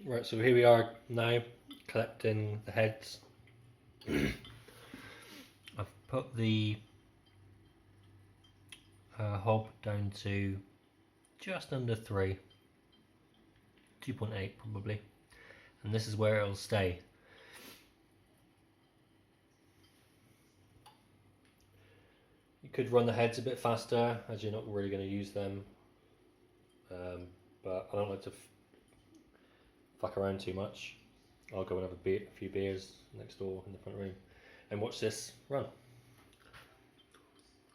Right, so here we are now collecting the heads. I've put the hob down to just under 3, 2.8 probably, and this is where it'll stay. You could run the heads a bit faster as you're not really going to use them, but I don't like to fuck around too much. I'll go and have a few beers next door in the front room and watch this run.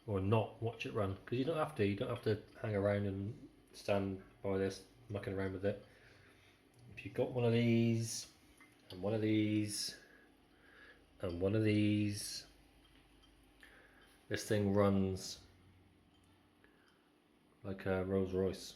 Or not watch it run, because you don't have to hang around and stand by this mucking around with it. If you've got one of these and one of these and one of these, this thing runs like a Rolls Royce.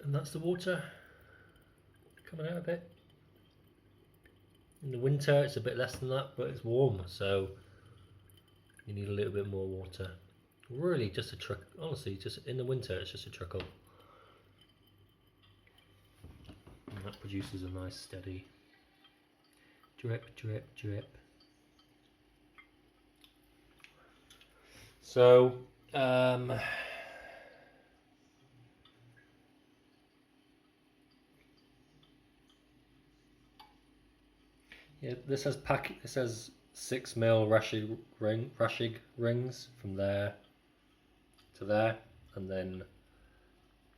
And that's the water coming out a bit. In the winter it's a bit less than that, but it's warm, so you need a little bit more water. Really just a trickle, honestly, just in the winter it's just a trickle. And that produces a nice steady drip, drip, drip. So, yeah, this has 6mm Rushig rings from there to there, and then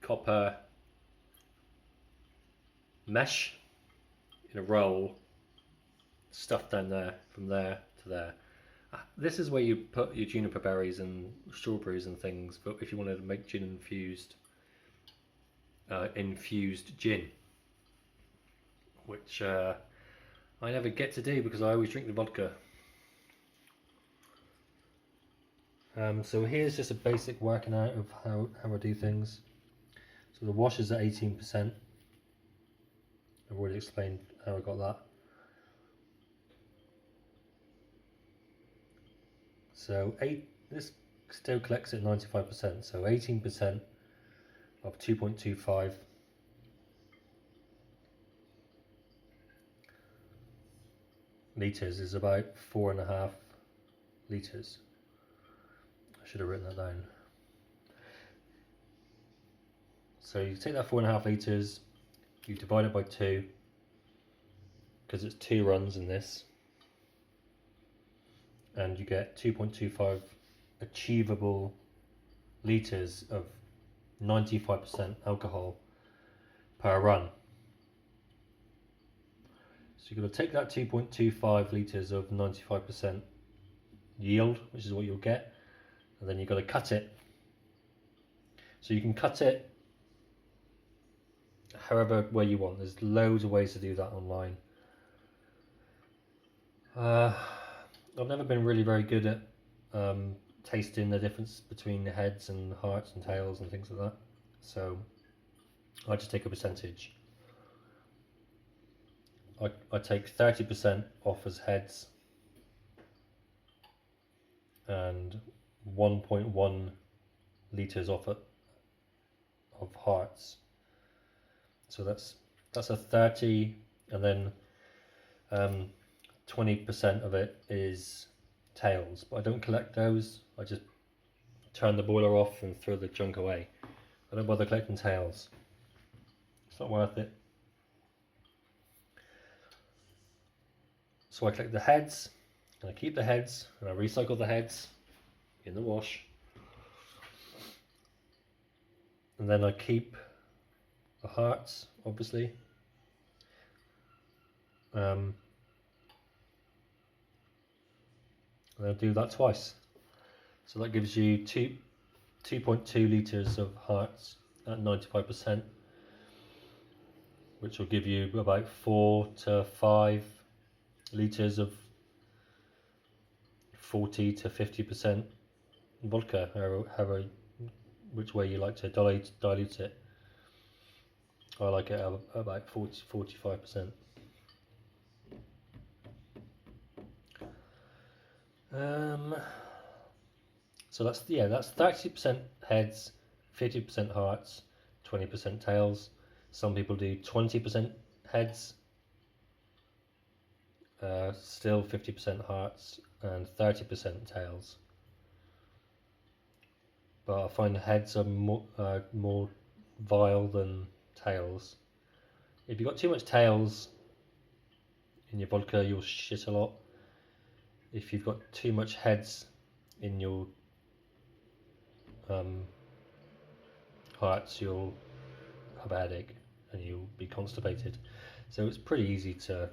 copper mesh in a roll stuffed down there from there to there. This is where you put your juniper berries and strawberries and things, but if you wanted to make gin infused gin, which I never get to do because I always drink the vodka. So here's just a basic working out of how I do things. So the wash is at 18%. I've already explained how I got that. So this still collects at 95%. So 18% of 2.25 litres is about 4.5 litres. I should have written that down. So you take that 4.5 litres, you divide it by 2, because it's 2 runs in this, and you get 2.25 achievable litres of 95% alcohol per run. So you're going to take that 2.25 litres of 95% yield, which is what you'll get, and then you've got to cut it. So you can cut it however way you want. There's loads of ways to do that online. I've never been really very good at tasting the difference between the heads and hearts and tails and things like that, so I just take a percentage. I take 30% off as heads and 1.1 litres off it of hearts. So that's a 30, and then 20% of it is tails, but I don't collect those. I just turn the boiler off and throw the junk away. I don't bother collecting tails. It's not worth it. So I collect the heads, and I keep the heads, and I recycle the heads in the wash. And then I keep the hearts, obviously. And I do that twice. So that gives you 2.2 litres of hearts at 95%, which will give you about 4 to 5 litres of 40 to 50% vodka, however which way you like to dilute it. I like it about 45%. So that's 30% heads, 50% hearts, 20% tails. Some people do 20% heads, still 50% hearts and 30% tails. But I find heads are more vile than tails. If you've got too much tails in your vodka, you'll shit a lot. If you've got too much heads in your hearts, you'll have a headache and you'll be constipated. So it's pretty easy to.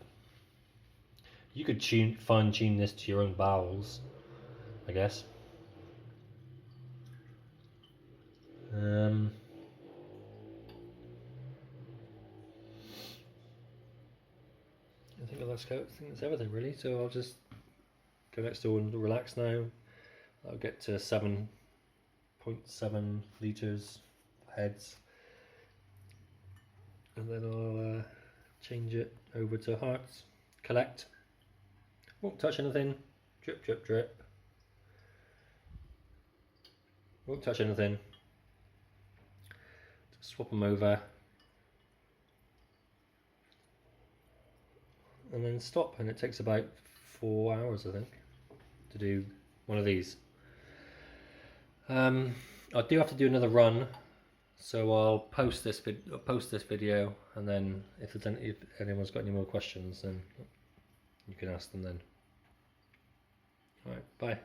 You could fine tune this to your own bowels, I guess. I think that's everything really. So I'll just go next door and relax now. I'll get to 7.7 litres heads, and then I'll change it over to hearts. Collect. Won't touch anything. Drip, drip, drip. Won't touch anything. Just swap them over. And then stop, and it takes about 4 hours, I think, to do one of these. I do have to do another run, so I'll post this video, and then if anyone's got any more questions, then you can ask them then. All right, bye.